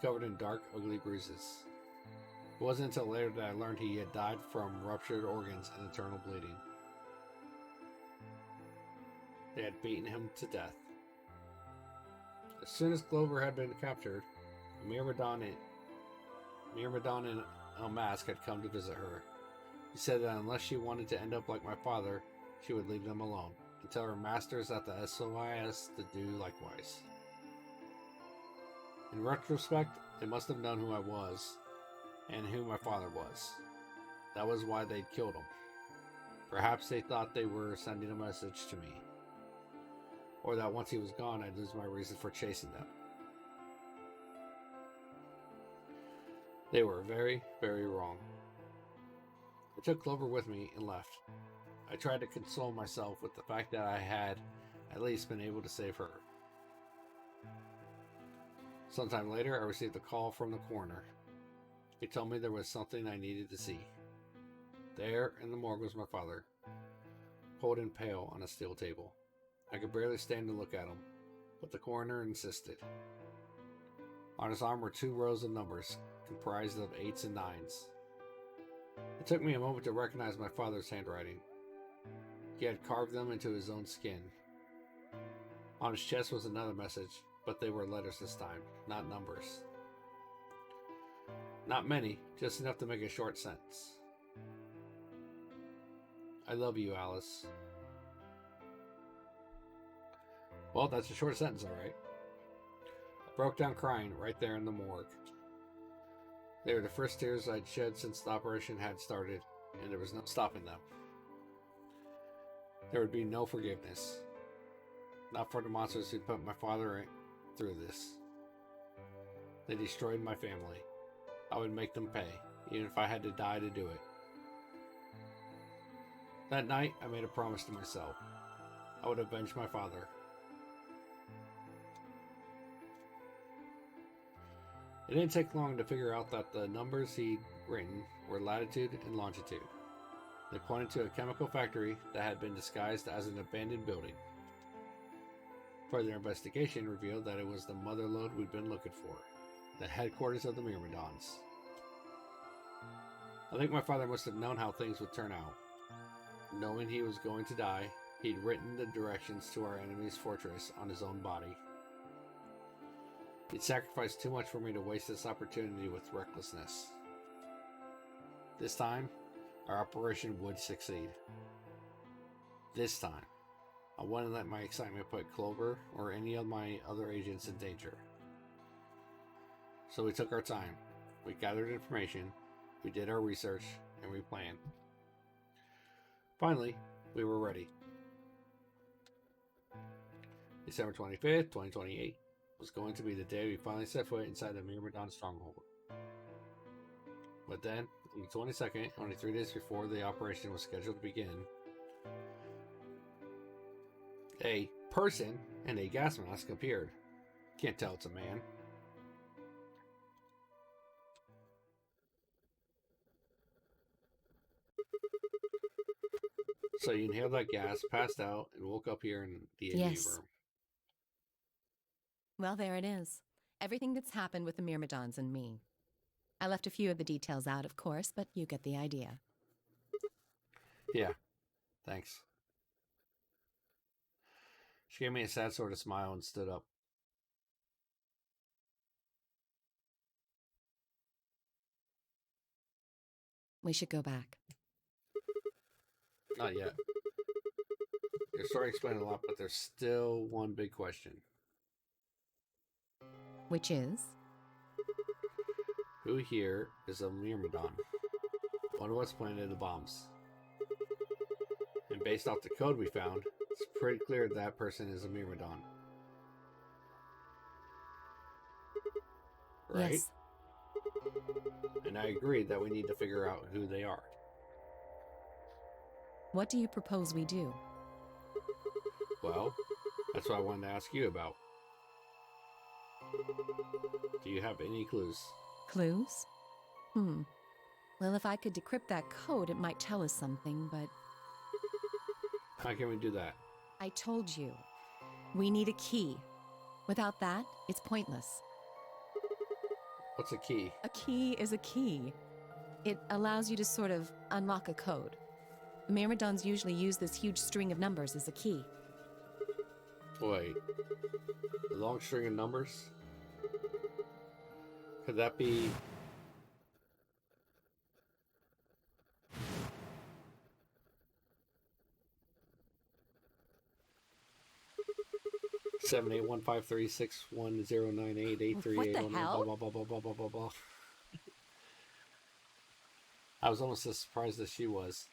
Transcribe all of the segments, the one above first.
covered in dark, ugly bruises. It wasn't until later that I learned he had died from ruptured organs and internal bleeding. They had beaten him to death. As soon as Clover had been captured, a Myrmidon in a mask had come to visit her. He said that unless she wanted to end up like my father, she would leave them alone, and tell her masters at the SOIS to do likewise. In retrospect, they must have known who I was, and who my father was. That was why they'd killed him. Perhaps they thought they were sending a message to me, or that once he was gone, I'd lose my reason for chasing them. They were very, very wrong. I took Clover with me and left. I tried to console myself with the fact that I had at least been able to save her. Sometime later, I received a call from the coroner. He told me there was something I needed to see. There in the morgue was my father, cold and pale on a steel table. I could barely stand to look at him, but the coroner insisted. On his arm were 2 rows of numbers, comprised of 8s and 9s. It took me a moment to recognize my father's handwriting. He had carved them into his own skin. On his chest was another message, but they were letters this time, not numbers. Not many, just enough to make a short sentence. I love you, Alice. Well, that's a short sentence, alright. I broke down crying right there in the morgue. They were the first tears I'd shed since the operation had started, and there was no stopping them. There would be no forgiveness. Not for the monsters who put my father through this. They destroyed my family. I would make them pay, even if I had to die to do it. That night, I made a promise to myself. I would avenge my father. It didn't take long to figure out that the numbers he'd written were latitude and longitude. They pointed to a chemical factory that had been disguised as an abandoned building. Further investigation revealed that it was the mother lode we'd been looking for, the headquarters of the Myrmidons. I think my father must have known how things would turn out. Knowing he was going to die, he'd written the directions to our enemy's fortress on his own body. He'd sacrificed too much for me to waste this opportunity with recklessness. This time, our operation would succeed. This time, I wouldn't let my excitement put Clover or any of my other agents in danger. So we took our time. We gathered information, we did our research, and we planned. Finally, we were ready. December 25th, 2028 was going to be the day we finally set foot inside the Myrmidon stronghold. But then, on the 22nd, only 3 days before the operation was scheduled to begin, a person in a gas mask appeared. Can't tell it's a man. So you inhaled that gas, passed out, and woke up here in the AV room. Well, there it is. Everything that's happened with the Myrmidons and me. I left a few of the details out, of course, but you get the idea. Yeah, thanks. She gave me a sad sort of smile and stood up. We should go back. Not yet. Your story explained a lot, but there's still one big question. Which is? Who here is a Myrmidon? One of us planted the bombs. And based off the code we found, it's pretty clear that person is a Myrmidon. Right? Yes. And I agreed that we need to figure out who they are. What do you propose we do? Well, that's what I wanted to ask you about. Do you have any clues? Clues? Well, if I could decrypt that code, it might tell us something, but... How can we do that? I told you. We need a key. Without that, it's pointless. What's a key? A key is a key. It allows you to sort of unlock a code. The Myrmidons usually use this huge string of numbers as a key. Wait. A long string of numbers? Could that be... Seven 8153610988388 What the hell? blah blah blah blah blah blah blah. I was almost as surprised as she was.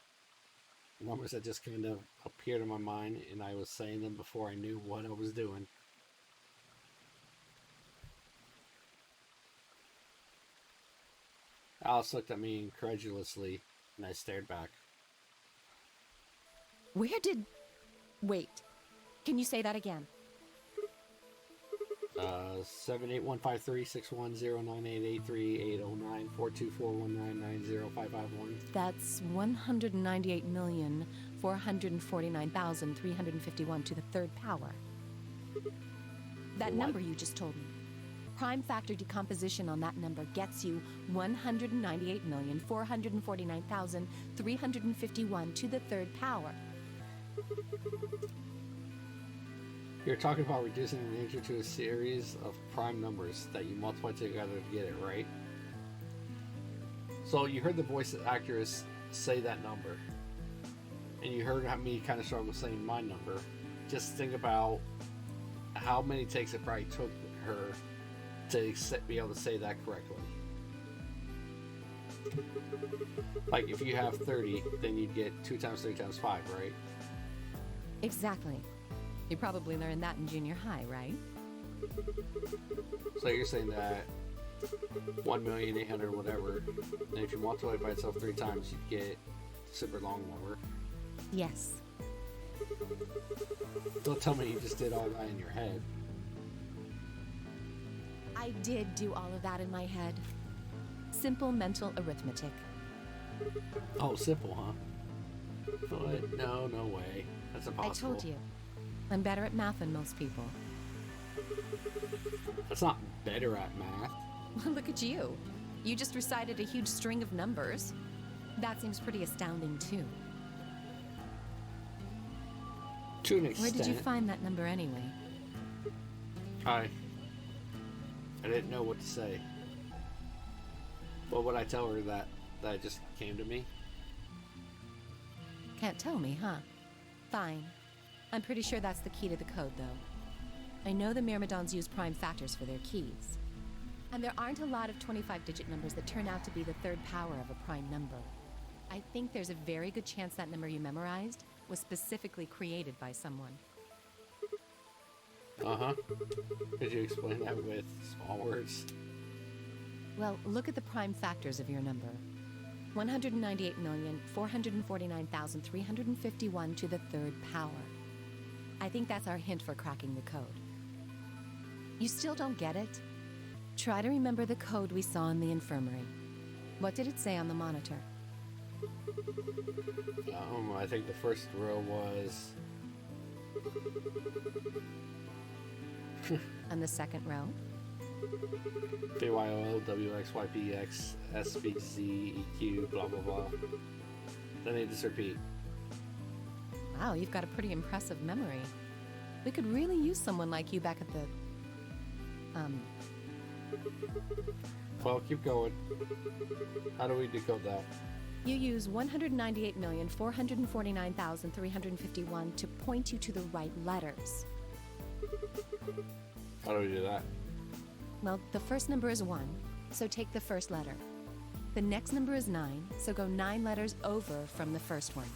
Numbers that just kind of appeared in my mind, and I was saying them before I knew what I was doing. Alice looked at me incredulously, and I stared back. Where did... Wait. Can you say that again? 7815361098838094241990551. That's 198,449,351 to the third power. That What? number you just told me. Prime factor decomposition on that number gets you 198,449,351 to the third power. You're talking about reducing an integer to a series of prime numbers that you multiply together to get it, right? So you heard the voice actress say that number, and you heard me kind of struggle saying my number. Just think about how many takes it probably took her to be able to say that correctly. Like if you have 30, then you'd get 2 times 3 times 5, right? Exactly. You probably learned that in junior high, right? So you're saying that 1,800,000 whatever, and if you multiply it by itself 3 times, you'd get a super long number. Yes. Don't tell me you just did all that in your head. I did do all of that in my head. Simple mental arithmetic. Oh, simple, huh? But no way. That's impossible. I told you. I'm better at math than most people. That's not better at math. Well, look at you. You just recited a huge string of numbers. That seems pretty astounding, too. To an extent. Where did you find that number anyway? I didn't know what to say. What would I tell her that it just came to me? Can't tell me, huh? Fine. I'm pretty sure that's the key to the code, though. I know the Myrmidons use prime factors for their keys. And there aren't a lot of 25-digit numbers that turn out to be the third power of a prime number. I think there's a very good chance that number you memorized was specifically created by someone. Uh-huh. Could you explain that with small words? Well, look at the prime factors of your number. 198,449,351 to the third power. I think that's our hint for cracking the code. You still don't get it? Try to remember the code we saw in the infirmary. What did it say on the monitor? I think the first row was... On the second row? BYOL, WXYPX, SVZ, EQ, blah blah blah. Then they just repeat. Wow, you've got a pretty impressive memory. We could really use someone like you back at the... Well, keep going. How do we decode that? You use 198,449,351 to point you to the right letters. How do we do that? Well, the first number is 1, so take the first letter. The next number is 9, so go 9 letters over from the first one.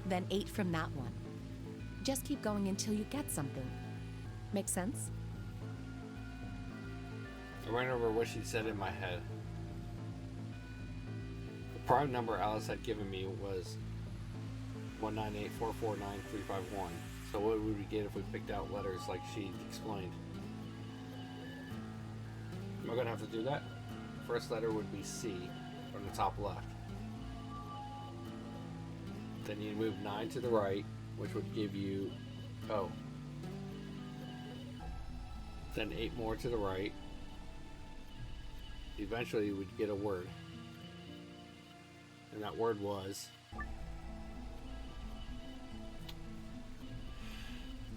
Then 8 from that one. Just keep going until you get something. Make sense? I ran over what she said in my head. The prime number Alice had given me was 198,449,351. So what would we get if we picked out letters like she explained? Am I going to have to do that? First letter would be C from the top left. Then you move 9 to the right, which would give you O. Then 8 more to the right. eventually we'd get a word. And that word was...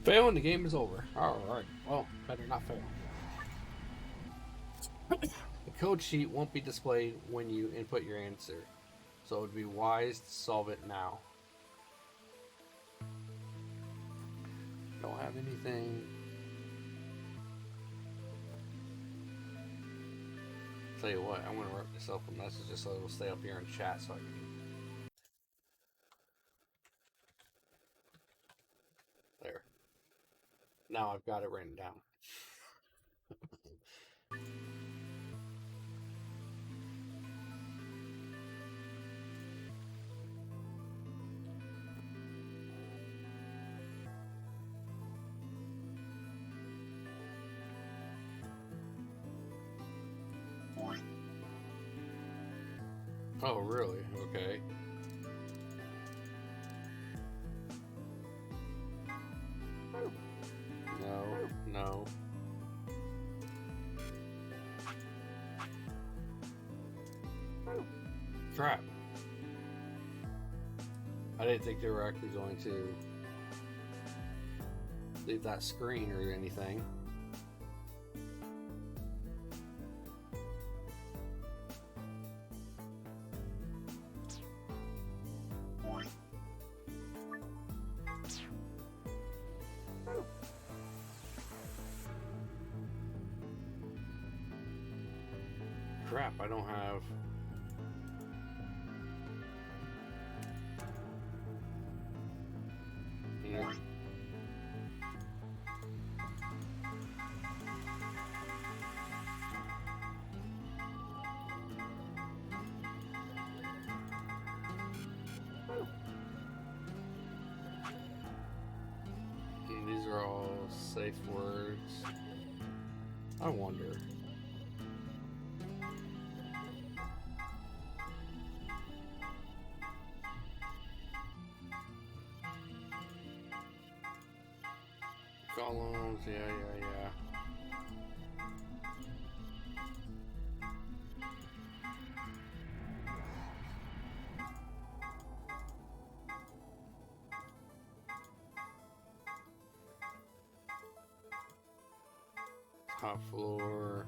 fail and the game is over. Alright, well, better not fail. The code sheet won't be displayed when you input your answer, so it would be wise to solve it now. Don't have anything. Tell you what, I'm gonna write myself a message just so it'll stay up here in chat so I can. There. Now I've got it written down. Oh, really? Okay. No. Crap. I didn't think they were actually going to leave that screen or anything. Crap, I don't have... Yeah. And these are all safe words. I wonder. Columns, yeah. Top floor.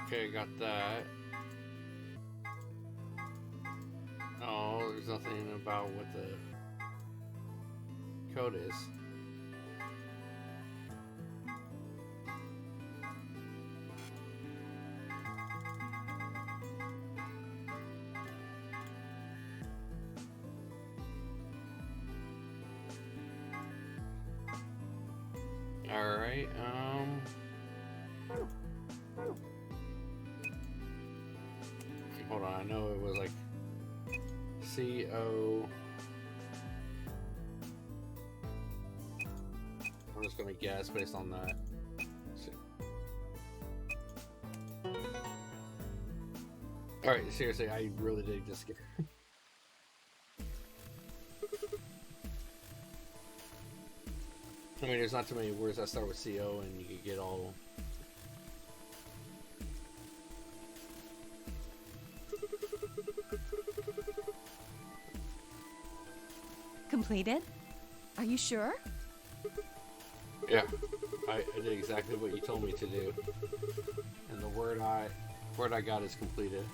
Okay, got that. Oh, there's nothing about what the code is. Alright, hold on, I know it was like CO. I'm just gonna guess based on that. Alright, seriously, I really did just get... I mean, there's not too many words that start with CO and you could get all... Completed? Are you sure? Yeah, I did exactly what you told me to do. And the word I got is completed.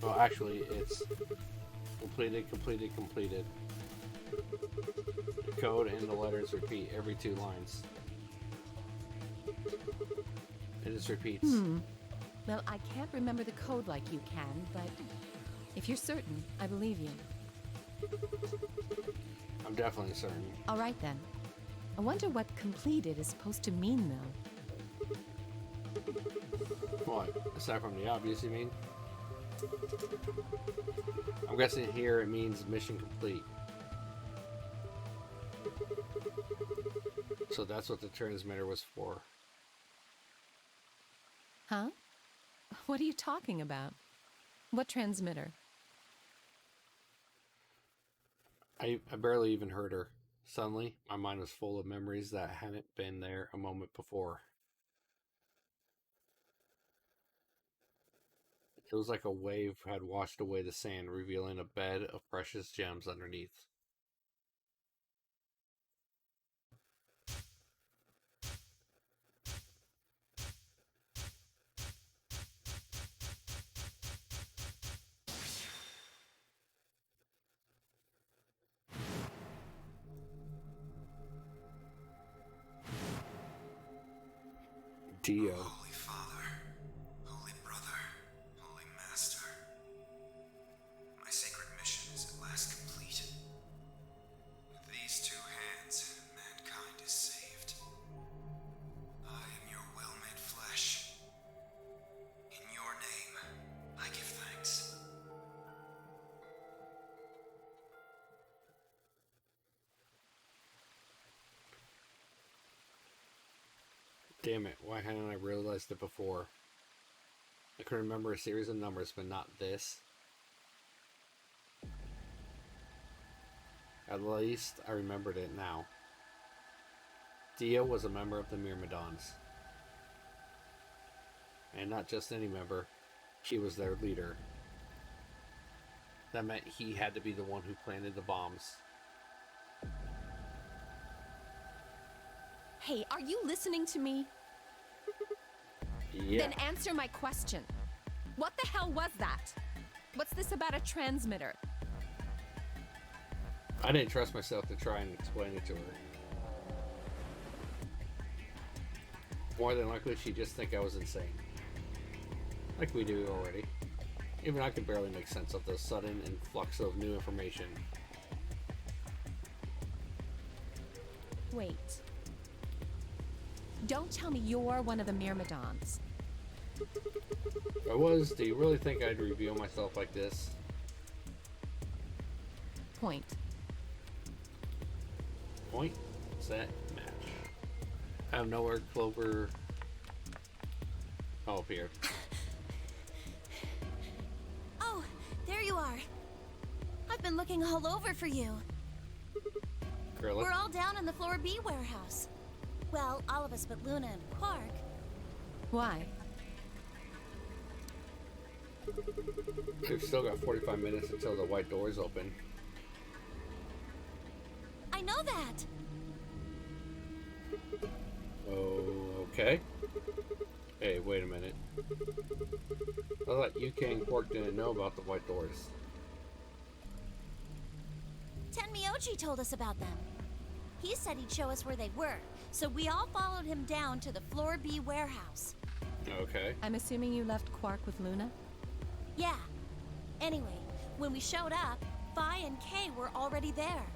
Well, actually, it's completed. The code and the letters repeat every 2 lines. It just repeats. Well, I can't remember the code like you can, but if you're certain, I believe you. I'm definitely certain. All right, then. I wonder what completed is supposed to mean, though. What? Aside from the obvious, you mean? I'm guessing here it means mission complete. So that's what the transmitter was for. Huh? What are you talking about? What transmitter? I barely even heard her. Suddenly, my mind was full of memories that hadn't been there a moment before. It was like a wave had washed away the sand, revealing a bed of precious gems underneath. Dio. Holy Father, Holy Brother, Holy Master, my sacred mission is at last complete. With these two hands, mankind is saved. I am your will made flesh. In your name, I give thanks. Damn it, why hadn't I realized it before? I could remember a series of numbers, but not this. At least I remembered it now. Dio was a member of the Myrmidons. And not just any member, she was their leader. That meant he had to be the one who planted the bombs. Hey, are you listening to me? Yeah. Then answer my question. What the hell was that? What's this about a transmitter? I didn't trust myself to try and explain it to her. More than likely, she'd just think I was insane. Like we do already. Even I could barely make sense of the sudden influx of new information. Wait. Don't tell me you're one of the Myrmidons. If I was, do you really think I'd reveal myself like this? Point. Point, set, match. Out of nowhere, Clover appeared. Oh, there you are. I've been looking all over for you. Girl, We're all down in the Floor B warehouse. Well, all of us but Luna and Quark. Why? we've still got 45 minutes until the white doors open. I know that. Okay. Hey, wait a minute. I thought UK and Quark didn't know about the white doors. Tenmyoji told us about them. He said he'd show us where they were, so we all followed him down to the Floor B warehouse. Okay. I'm assuming you left Quark with Luna? Yeah. Anyway, when we showed up, Phi and Kay were already there.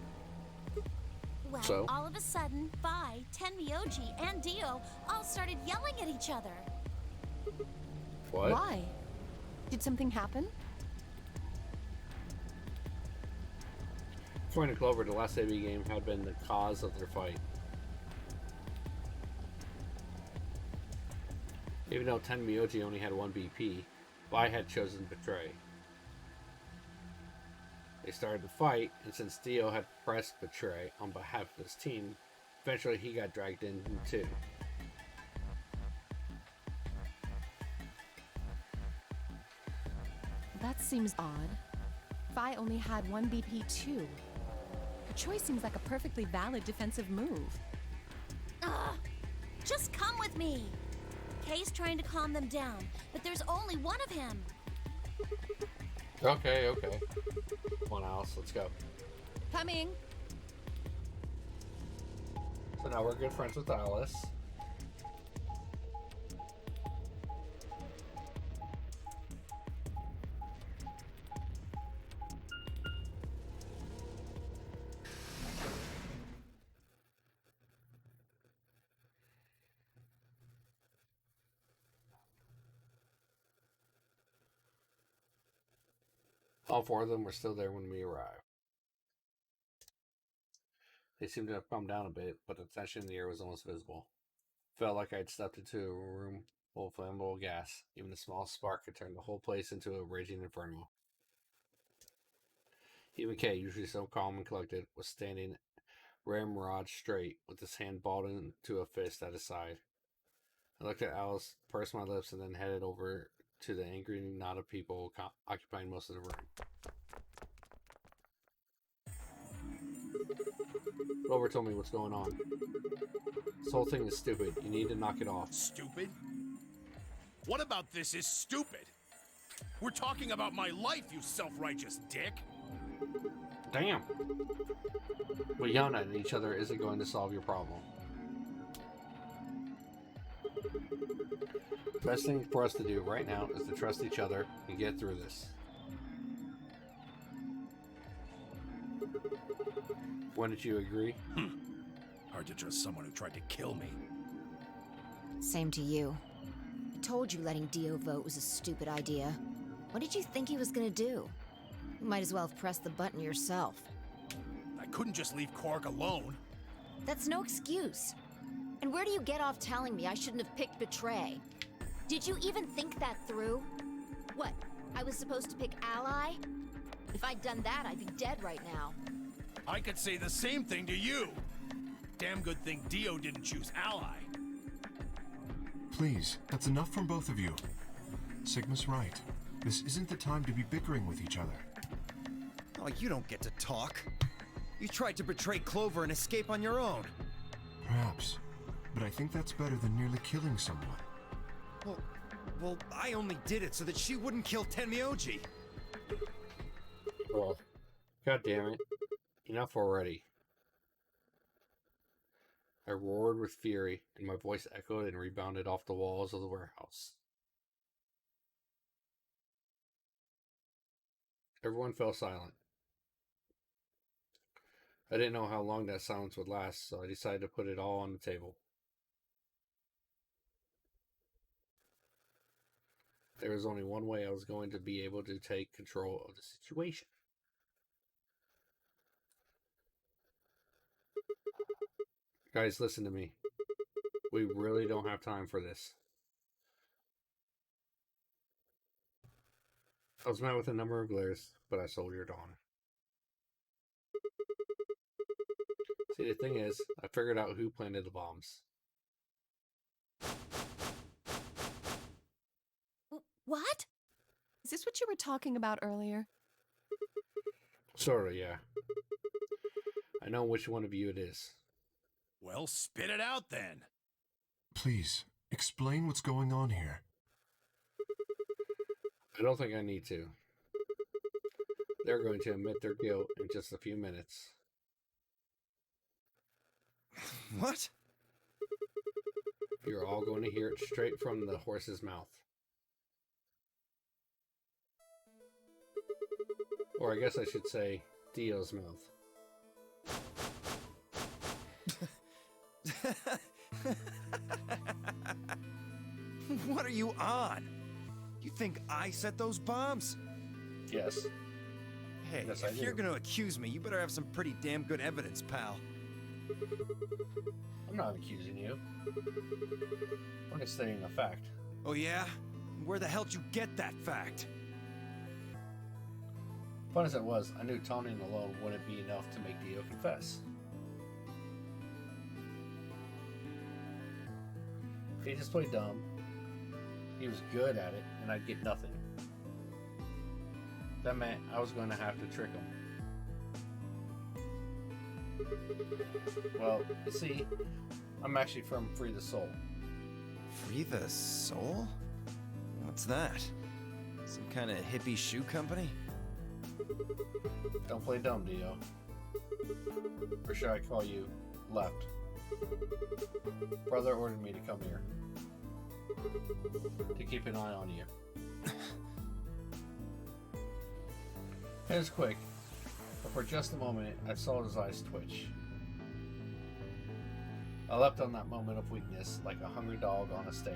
Well, So? all of a sudden, Phi, Tenmyoji, and Dio all started yelling at each other. What? Why? Did something happen? According to Clover, the last AB game had been the cause of their fight. Even though Tenmyoji only had one BP, Vi had chosen to betray. They started to fight, and since Dio had pressed betray on behalf of his team, eventually he got dragged in too. That seems odd. Phi only had one BP too. Her choice seems like a perfectly valid defensive move. Ugh! Just come with me! Kay's trying to calm them down, but there's only one of him. Okay. Come on, Alice, let's go. Coming! So now we're good friends with Alice. All four of them were still there when we arrived. They seemed to have calmed down a bit, but the tension in the air was almost visible. Felt like I'd stepped into a room full of flammable gas. Even a small spark could turn the whole place into a raging inferno. Even Kay, usually so calm and collected, was standing ramrod straight, with his hand balled into a fist at his side. I looked at Alice, pursed my lips, and then headed over to the angry knot of people occupying most of the room. Clover told me what's going on. This whole thing is stupid. You need to knock it off. Stupid? What about this is stupid? We're talking about my life, you self-righteous dick. Damn. But yelling at each other isn't going to solve your problem. The best thing for us to do right now is to trust each other and get through this. Wouldn't you agree? Hard to trust someone who tried to kill me. Same to you. I told you letting Dio vote was a stupid idea. What did you think he was gonna do? You might as well have pressed the button yourself. I couldn't just leave Quark alone. That's no excuse. And where do you get off telling me I shouldn't have picked Betray? Did you even think that through? What? I was supposed to pick Ally? If I'd done that, I'd be dead right now. I could say the same thing to you. Damn good thing Dio didn't choose Ally. Please, that's enough from both of you. Sigma's right. This isn't the time to be bickering with each other. Oh, you don't get to talk. You tried to betray Clover and escape on your own. Perhaps. But I think that's better than nearly killing someone. Well, I only did it so that she wouldn't kill Tenmyoji. Well, god damn it. Enough already. I roared with fury, and my voice echoed and rebounded off the walls of the warehouse. Everyone fell silent. I didn't know how long that silence would last, so I decided to put it all on the table. There was only one way I was going to be able to take control of the situation. Guys, listen to me. We really don't have time for this. I was met with a number of glares, but I soldiered on. See, the thing is, I figured out who planted the bombs. What? Is this what you were talking about earlier? Sorta, yeah. I know which one of you it is. Well, spit it out then. Please, explain what's going on here. I don't think I need to. They're going to admit their guilt in just a few minutes. What? You're all going to hear it straight from the horse's mouth. Or I guess I should say, Dio's mouth. What are you on? You think I set those bombs? Yes. Hey, Yes, I if do. you're gonna accuse me, you better have some pretty damn good evidence, pal. I'm not accusing you. I'm just stating a fact. Oh yeah? Where the hell'd you get that fact? Fun as it was, I knew taunting alone wouldn't be enough to make Dio confess. He just played dumb. He was good at it, and I'd get nothing. That meant I was going to have to trick him. Well, you see, I'm actually from Free the Soul. Free the Soul? What's that? Some kind of hippie shoe company? Don't play dumb, Dio. Or should I call you Left? Brother ordered me to come here. To keep an eye on you. It was quick, but for just a moment, I saw his eyes twitch. I leapt on that moment of weakness like a hungry dog on a steak.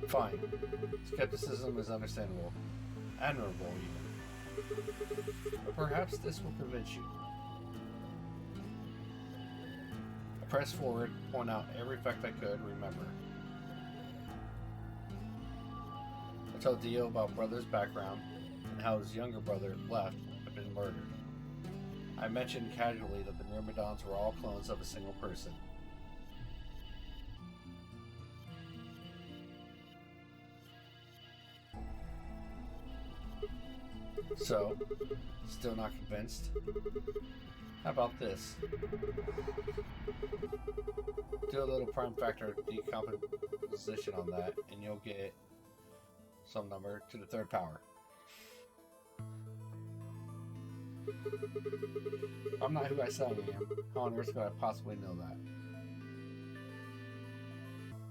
Fine. Skepticism is understandable. Admirable, even. But perhaps this will convince you. I pressed forward, point out every fact I could remember. I told Dio about Brother's background and how his younger brother, Left, had been murdered. I mentioned casually that the Myrmidons were all clones of a single person. So, still not convinced? How about this? Do a little prime factor decomposition on that, and you'll get some number to the third power. I'm not who I say I am. How on earth could I possibly know that?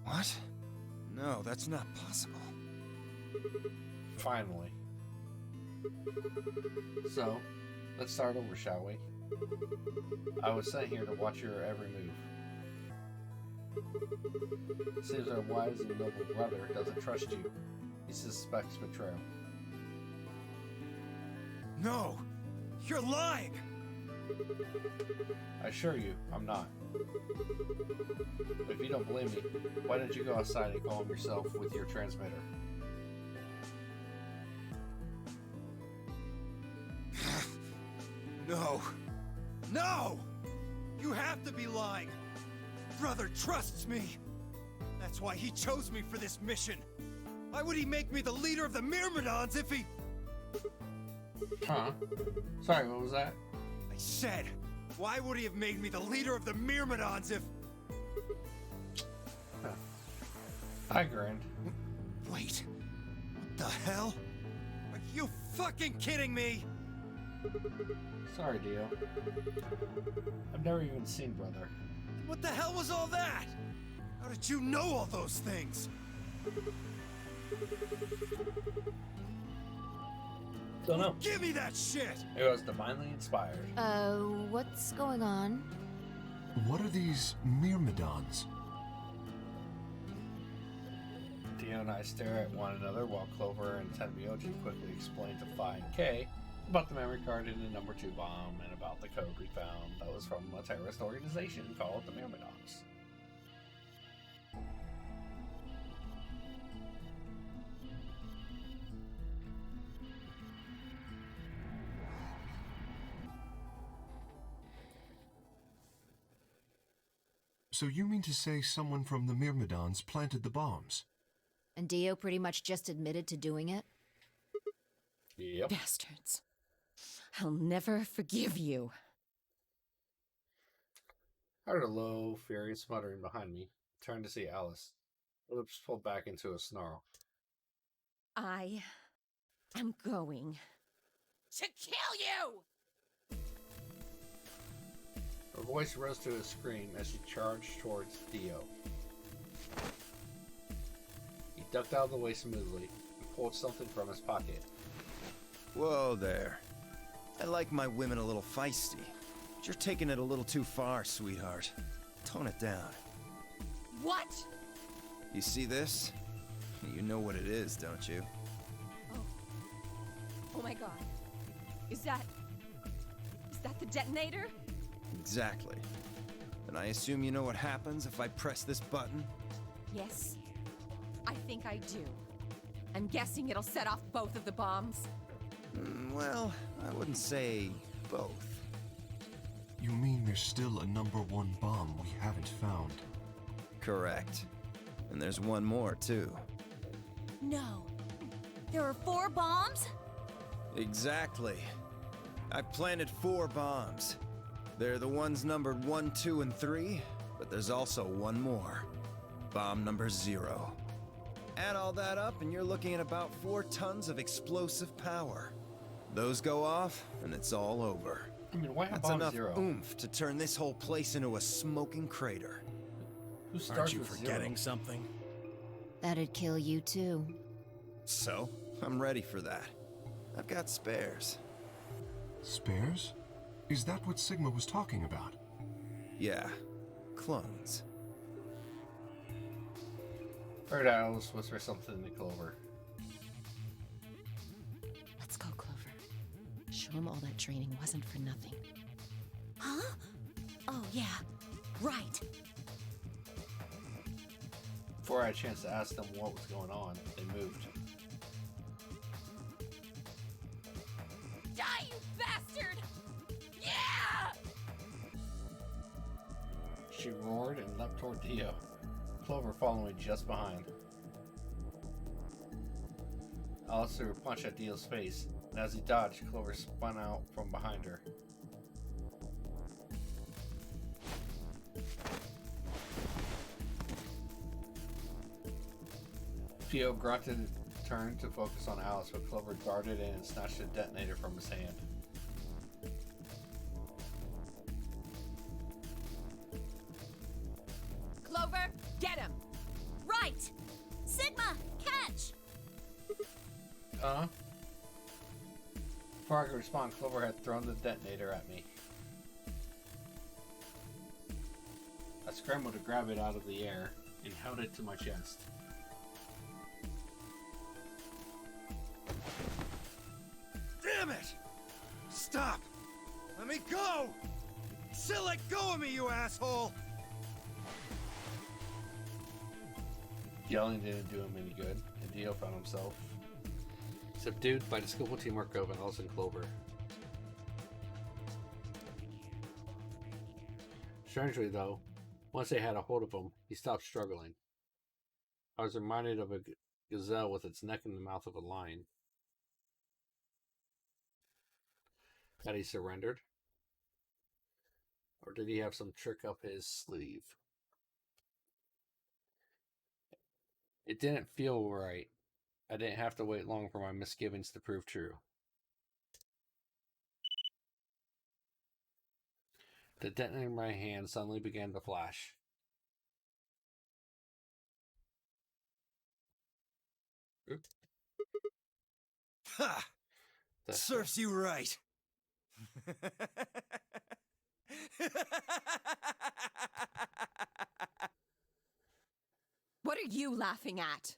What? No, that's not possible. Finally. So, let's start over, shall we? I was sent here to watch your every move. Seems our wise and noble brother doesn't trust you. He suspects betrayal. No! You're lying! I assure you, I'm not. But if you don't believe me, why don't you go outside and call him yourself with your transmitter? No! No! You have to be lying! Brother trusts me! That's why he chose me for this mission! Why would he make me the leader of the Myrmidons if he... Huh? Sorry, what was that? I said, why would he have made me the leader of the Myrmidons if... I grinned. Wait, what the hell? Are you fucking kidding me? Sorry, Dio. I've never even seen Brother. What the hell was all that? How did you know all those things? Don't know. Give me that shit! It was divinely inspired. What's going on? What are these Myrmidons? Dio and I stare at one another while Clover and Tenbyoji quickly explain to Phi and K about the memory card in the number 2 bomb and about the code we found that was from a terrorist organization called the Myrmidons. So you mean to say someone from the Myrmidons planted the bombs? And Dio pretty much just admitted to doing it? Yep. Bastards. I'll never forgive you. I heard a low, furious muttering behind me. Turned to see Alice. Her lips pulled back into a snarl. I am going to kill you! Her voice rose to a scream as she charged towards Dio. He ducked out of the way smoothly and pulled something from his pocket. Whoa there. I like my women a little feisty. But you're taking it a little too far, sweetheart. Tone it down. What? You see this? You know what it is, don't you? Oh my god. Is that the detonator? Exactly. And I assume you know what happens if I press this button? Yes. I think I do. I'm guessing it'll set off both of the bombs. Well, I wouldn't say both. You mean there's still a number 1 bomb we haven't found? Correct. And there's one more, too. No. There are 4 bombs? Exactly. I planted 4 bombs. They're the ones numbered 1, 2, and 3, but there's also one more. Bomb number 0. Add all that up and you're looking at about 4 tons of explosive power. Those go off, and it's all over. I mean, why have That's bomb enough 0? oomph to turn this whole place into a smoking crater. Who starts Aren't you with forgetting 0? something? That'd kill you too. So, I'm ready for that. I've got spares. Spares? Is that what Sigma was talking about? Yeah, clones. Heard Alice whisper something to Clover. Let's go, Clover. Show him all that training wasn't for nothing. Huh? Oh, yeah. Right. Before I had a chance to ask them what was going on, they moved. Die, you bastard! Yeah! She roared and leapt toward Dio, Clover following just behind. Alice threw a punch at Dio's face, and as he dodged, Clover spun out from behind her. Dio grunted and turned to focus on Alice, but Clover darted in and snatched a detonator from his hand. Clover, get him! Right! Sigma, catch! Before I could respond, Clover had thrown the detonator at me. I scrambled to grab it out of the air and held it to my chest. Damn it! Stop! Let me go! Still let go of me, you asshole! Yelling didn't do him any good, and Dio found himself subdued by the skillful teamwork of Alice and Clover. Strangely, though, once they had a hold of him, he stopped struggling. I was reminded of a gazelle with its neck in the mouth of a lion. Had he surrendered? Or did he have some trick up his sleeve? It didn't feel right. I didn't have to wait long for my misgivings to prove true. The detonator in my hand suddenly began to flash. Oop. Ha! Serves you right. What are you laughing at?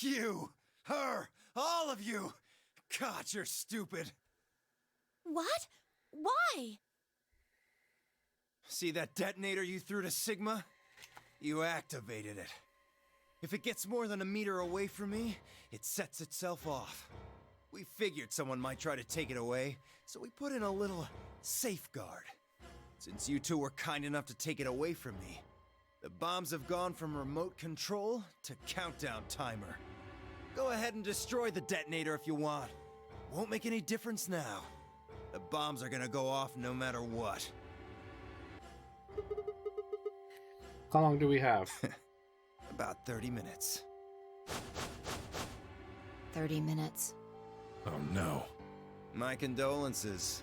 You, her, all of you. God, you're stupid. What? Why? See that detonator you threw to Sigma? You activated it. If it gets more than a meter away from me, it sets itself off. We figured someone might try to take it away, so we put in a little safeguard. Since you two were kind enough to take it away from me, the bombs have gone from remote control to countdown timer. Go ahead and destroy the detonator if you want. Won't make any difference now. The bombs are gonna go off no matter what. How long do we have? About 30 minutes. 30 minutes. Oh no. My condolences.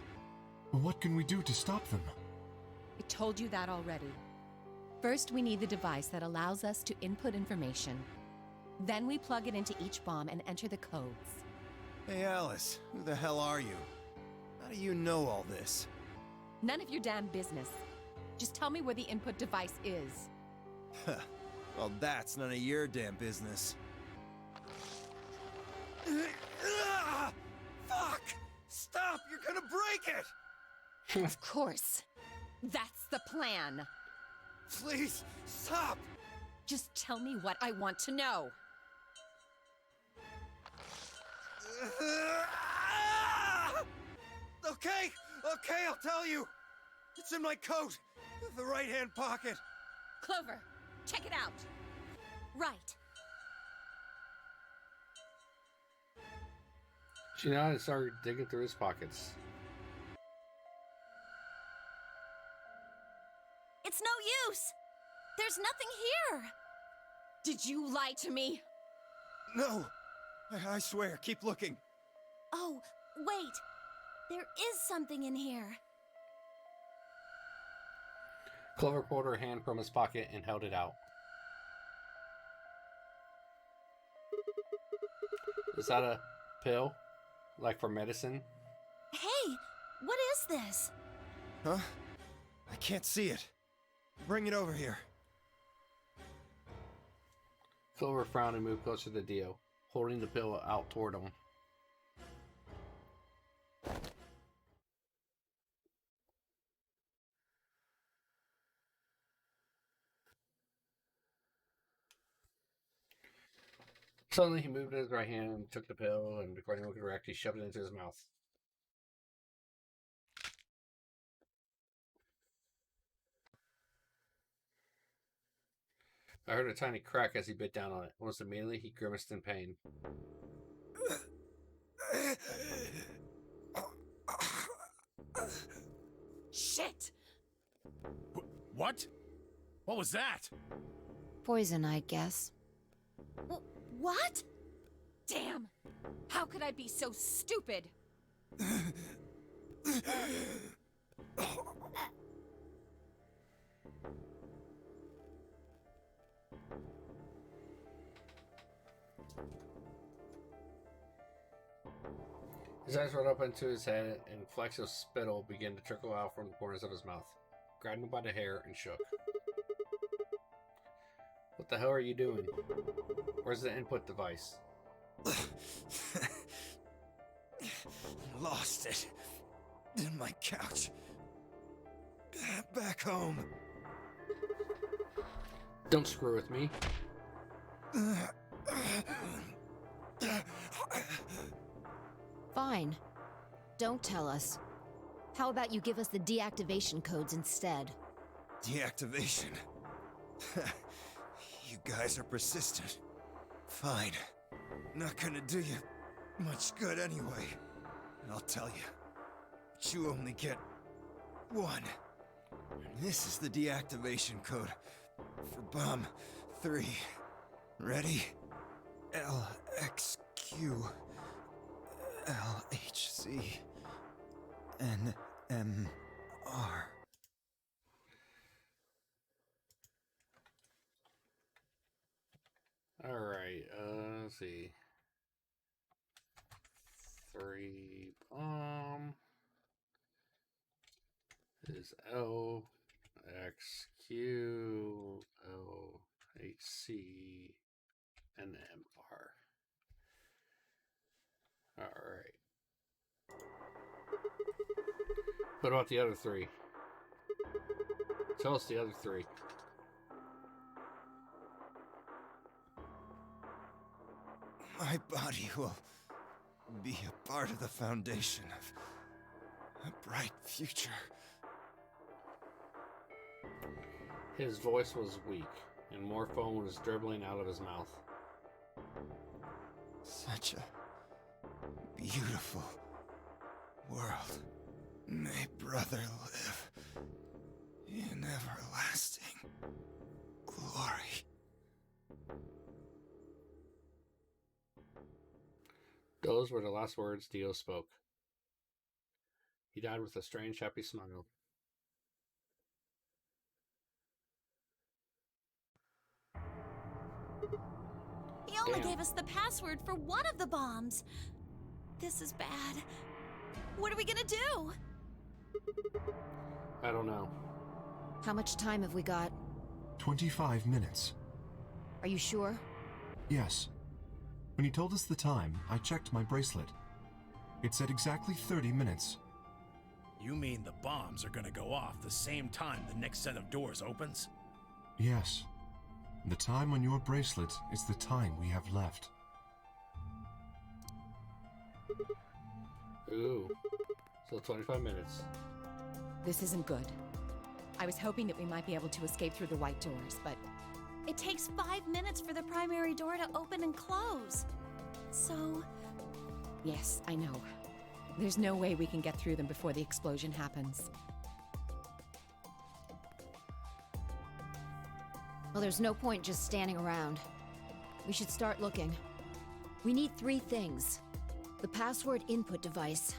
What can we do to stop them? I told you that already. First, we need the device that allows us to input information. Then we plug it into each bomb and enter the codes. Hey Alice, who the hell are you? How do you know all this? None of your damn business. Just tell me where the input device is. Well, that's none of your damn business. Fuck! Stop! You're gonna break it! Of course. That's the plan. Please, stop! Just tell me what I want to know. Okay, I'll tell you. It's in my coat, the right-hand pocket. Clover, check it out. Right. She nodded and started digging through his pockets. It's no use. There's nothing here. Did you lie to me? No, I swear, keep looking. Oh, wait. There is something in here. Clover pulled her hand from his pocket and held it out. Is that a pill? Like for medicine? Hey, what is this? Huh? I can't see it. Bring it over here. Clover frowned and moved closer to Dio, holding the pill out toward him. Suddenly, he moved his right hand and took the pill, and before anyone could react, he shoved it into his mouth. I heard a tiny crack as he bit down on it. Almost immediately, he grimaced in pain. Shit! What? What was that? Poison, I guess. What? Damn! How could I be so stupid? His eyes rolled up into his head, and flecks of spittle began to trickle out from the corners of his mouth. Grabbed him by the hair and shook. What the hell are you doing? Where's the input device? Lost it. In my couch. Back home. Don't screw with me. Fine. Don't tell us. How about you give us the deactivation codes instead? Deactivation. You guys are persistent. Fine. Not gonna do you much good anyway. I'll tell you. But you only get one. And this is the deactivation code for Bomb 3. Ready? LXQ LHC NMR. Alright, let's see. 3 bomb is LXQ LHC NMR. Alright. What about the other 3? Tell us the other 3. My body will be a part of the foundation of a bright future. His voice was weak, and more foam was dribbling out of his mouth. Such a beautiful world. May brother live in everlasting glory. Those were the last words Dio spoke. He died with a strange, happy smile. He only Damn. gave us the password for one of the bombs. This is bad. What are we gonna do? I don't know. How much time have we got? 25 minutes. Are you sure? Yes. When he told us the time, I checked my bracelet. It said exactly 30 minutes. You mean the bombs are gonna go off the same time the next set of doors opens? Yes. The time on your bracelet is the time we have left. Ooh. So 25 minutes. This isn't good. I was hoping that we might be able to escape through the white doors, but It takes 5 minutes for the primary door to open and close. So, yes, I know. There's no way we can get through them before the explosion happens. Well, there's no point just standing around. We should start looking. We need 3 things. The password input device.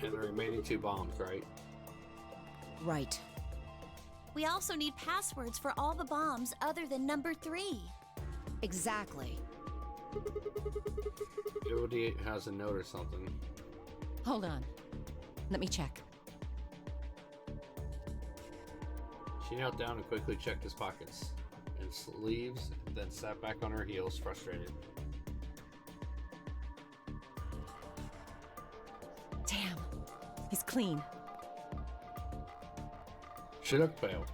And the remaining 2 bombs, right? Right. we also need passwords for all the bombs other than number 3. Exactly. Everybody has a note or something. Hold on. Let me check. She knelt down and quickly checked his pockets and sleeves, then sat back on her heels, frustrated. Damn. He's clean. She looked pale.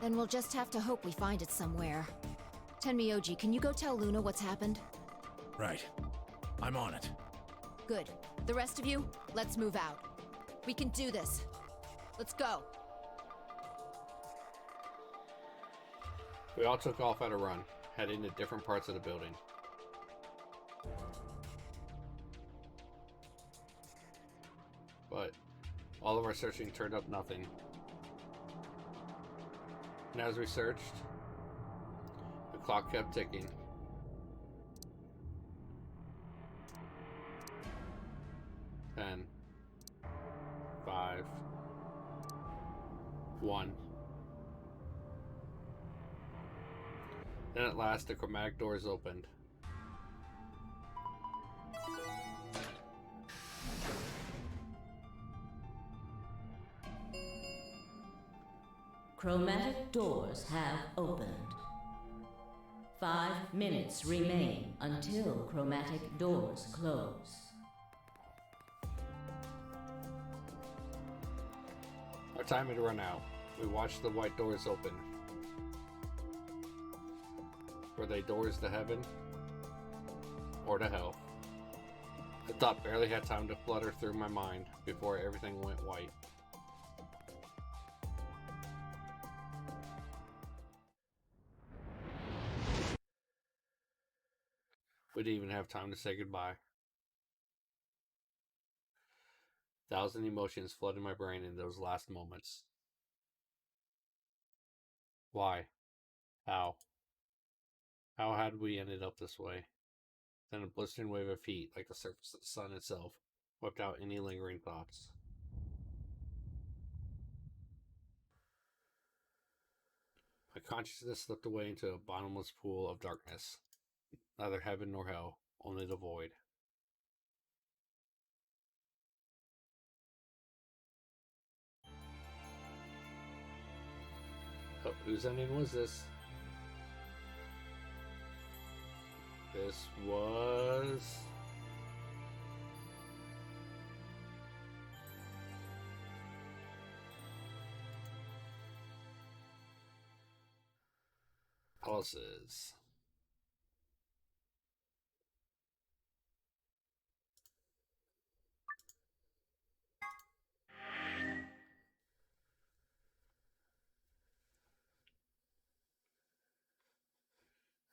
Then we'll just have to hope we find it somewhere. Tenmyoji, can you go tell Luna what's happened? Right. I'm on it. Good. The rest of you, let's move out. We can do this. Let's go. We all took off at a run, heading to different parts of the building. But all of our searching turned up nothing. And as we searched, the clock kept ticking. Ten, 5, 1. Then at last the chromatic doors opened. Chromatic doors have opened. 5 minutes remain until chromatic doors close. Our time had run out. We watched the white doors open. Were they doors to heaven? Or to hell? The thought barely had time to flutter through my mind before everything went white. We didn't even have time to say goodbye. 1,000 emotions flooded my brain in those last moments. Why? How? How had we ended up this way? Then a blistering wave of heat, like the surface of the sun itself, wiped out any lingering thoughts. My consciousness slipped away into a bottomless pool of darkness. Neither heaven nor hell, only the void. Oh, whose ending was this? This was... Pulses.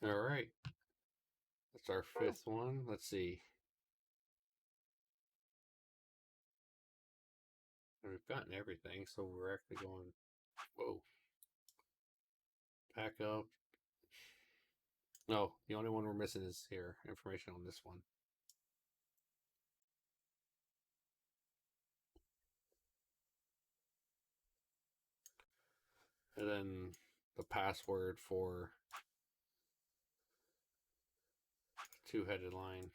All right. That's our 5th one. Let's see. We've gotten everything, so we're actually going... Whoa. Pack up. No, the only one we're missing is here. Information on this one. And then the password for two-headed line.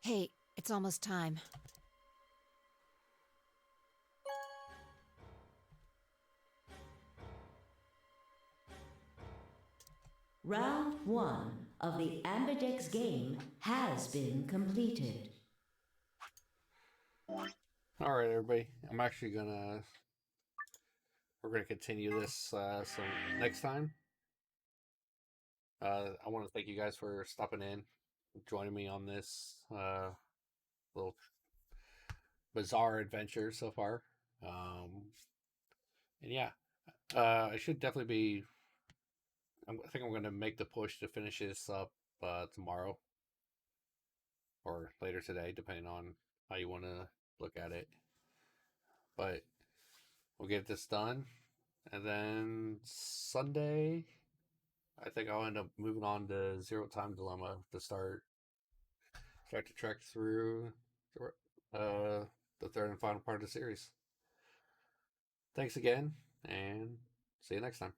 Hey, it's almost time. Round 1 of the Ambidex game has been completed. Alright, everybody. I'm actually gonna... We're gonna continue this some next time. I want to thank you guys for stopping in, joining me on this little bizarre adventure so far. And yeah, I should definitely be... I think I'm going to make the push to finish this up tomorrow or later today, depending on how you want to look at it. But we'll get this done, and then Sunday, I think I'll end up moving on to Zero Time Dilemma to start to trek through the 3rd and final part of the series. Thanks again, and see you next time.